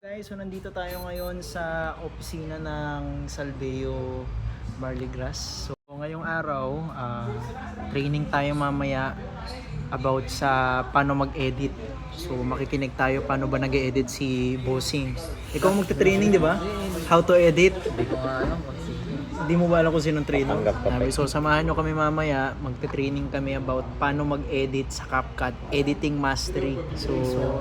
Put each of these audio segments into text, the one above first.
Guys, so nandito tayo ngayon sa opisina ng Salveo Barley Grass. So ngayong araw, training tayo mamaya about sa paano mag-edit. So makikinig tayo paano ba nag-edit si Bossing. Ikaw magte-training, di ba? How to edit? Hindi ko nga alam. Hindi mo ba alam kung sinong trainer? Tanggap ka pa. So samahan nyo kami mamaya, magte-training kami about paano mag-edit sa CapCut, editing mastery. So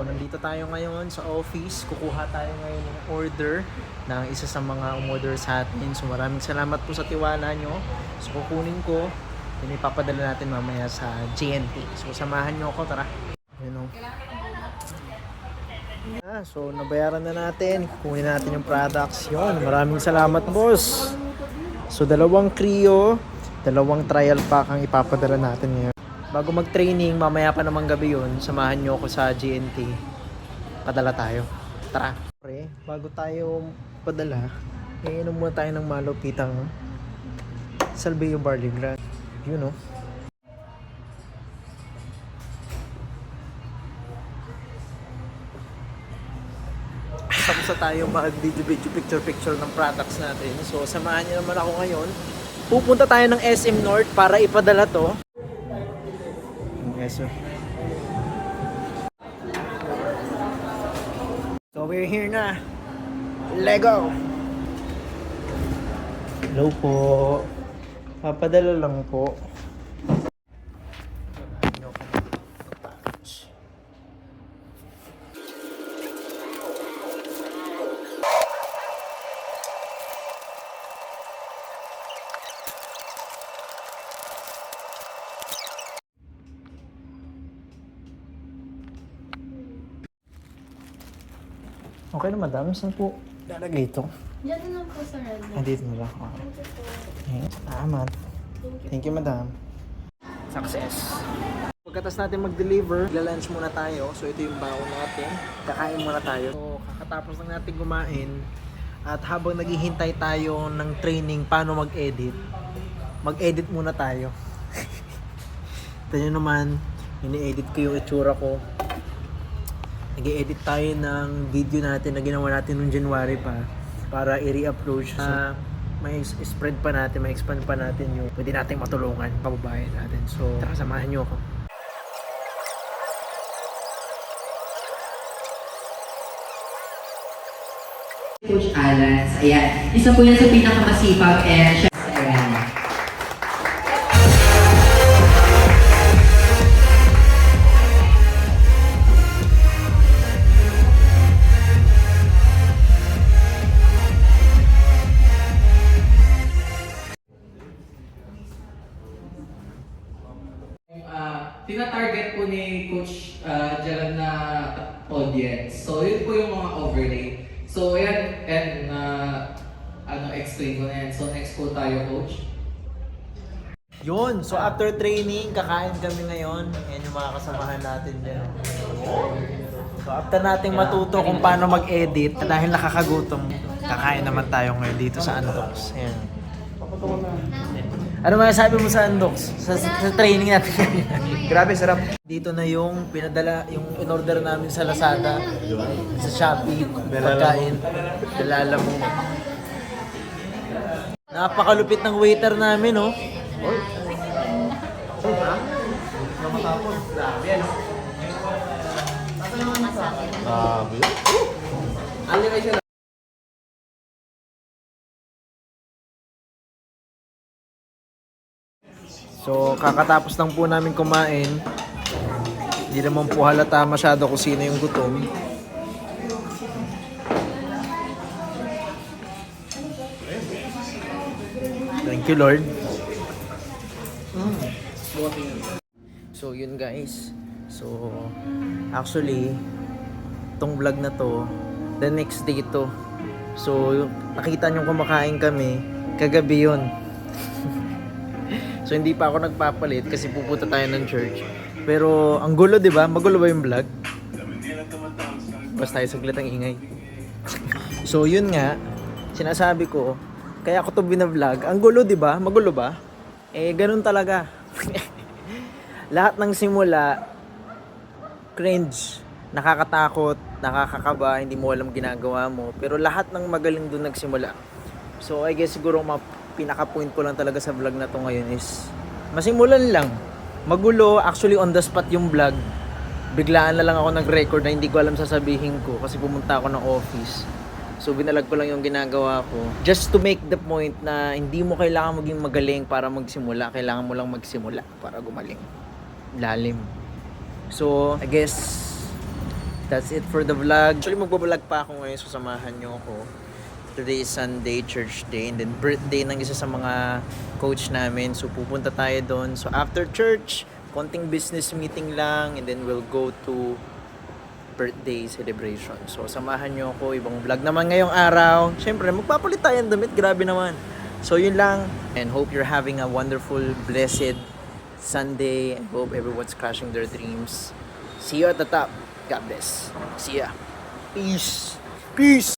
nandito tayo ngayon sa office, kukuha tayo ngayon ng order ng isa sa mga umorder sa atin. So maraming salamat po sa tiwala nyo. So kukunin ko, yun ipapadala natin mamaya sa GNT. So samahan nyo ako, tara. Yun o. So nabayaran na natin, kunin natin yung products. Yun, maraming salamat boss. So, 2 Creo, 2 trial pack ang ipapadala natin ngayon. Bago mag-training, mamaya pa namang gabi yun, samahan nyo ako sa GNT. Padala tayo. Tara. Pre, bago tayo padala, iinom muna tayo ng malupitang Salveo Barley Grass. You know. Tapos tayo mag-video picture ng products natin. So samahan niyo naman ako ngayon. Pupunta tayo ng SM North para ipadala to. Yes, so we're here na. Lego. Hello po. Papadala lang po. Okay na madam, saan po lalagay ito? Diyan na lang po sa red. Dito na lang. Okay. Salamat. Thank you madam. Success. Pagkatas natin mag-deliver, lalunch muna tayo. So ito yung baon natin. Kakain muna tayo. So kakatapos lang natin kumain. At habang naghihintay tayo ng training paano mag-edit, mag-edit muna tayo. Ito nyo naman, ini-edit ko yung itsura ko. Nag-edit tayo ng video natin na ginawa natin noong January pa para i-re-upload siya. May spread pa natin, may expand pa natin yung pwede nating matulungan, pababayan natin. So, tara, samahan nyo ako. Coach Alans. Ayan. Isa po yan sa pinakamasipag and siya. Ayan. Tina-target po ni Coach Gerald na audience. So, yun po yung mga overlay. So, yan, and explain ko na yan. So, next po tayo, Coach. Yun! So, after training, kakain kami ngayon. Yan yung mga kasamahan natin dyan. So, after nating matuto kung paano mag-edit, dahil nakakagutom, kakain naman tayo ngayon dito sa Andox. Ayan. Ano masasabi mo sa Andox? Sa training natin. Grabe, sarap. Dito na yung pinadala, yung in-order namin sa Lazada, sa Shopee, pagkain. Dalala mo. Napakalupit ng waiter namin, oh. So, kakatapos lang po namin kumain. Hindi naman po halata masyado kung sino yung gutom. Thank you, Lord. So, yun guys. So, actually, tong vlog na to, the next day to. So, nakita nyo kumakain kami, kagabi yun. So hindi pa ako nagpapalit kasi pupunta tayo ng church. Pero ang gulo, 'di ba? Magulo ba yung vlog? Basta tayo saglit ang ingay. So yun nga, sinasabi ko, kaya ako 'to bina-vlog. Ang gulo, 'di ba? Magulo ba? Eh ganun talaga. Lahat ng simula cringe. nakakatakot, nakakakaba, hindi mo alam ginagawa mo. Pero lahat ng magaling doon nagsimula. So I guess siguro pinaka-point ko lang talaga sa vlog na to ngayon is masimulan lang. Magulo, actually on the spot yung vlog. Biglaan na lang ako nag-record na hindi ko alam sasabihin ko kasi pumunta ako ng office. So binalag ko lang yung ginagawa ko. Just to make the point na hindi mo kailangan maging magaling para magsimula. Kailangan mo lang magsimula para gumaling. Lalim. So I guess that's it for the vlog. Actually magbablog pa ako ngayon, so samahan nyo ako. Today is Sunday, church day, and then birthday ng isa sa mga coach namin. So pupunta tayo doon. So after church, konting business meeting lang, and then we'll go to birthday celebration. So samahan nyo ako, ibang vlog naman ngayong araw. Siyempre, magpapalit tayo ng damit, grabe naman. So yun lang, and hope you're having a wonderful, blessed Sunday. I hope everyone's crushing their dreams. See you at the top. God bless. See ya. Peace. Peace.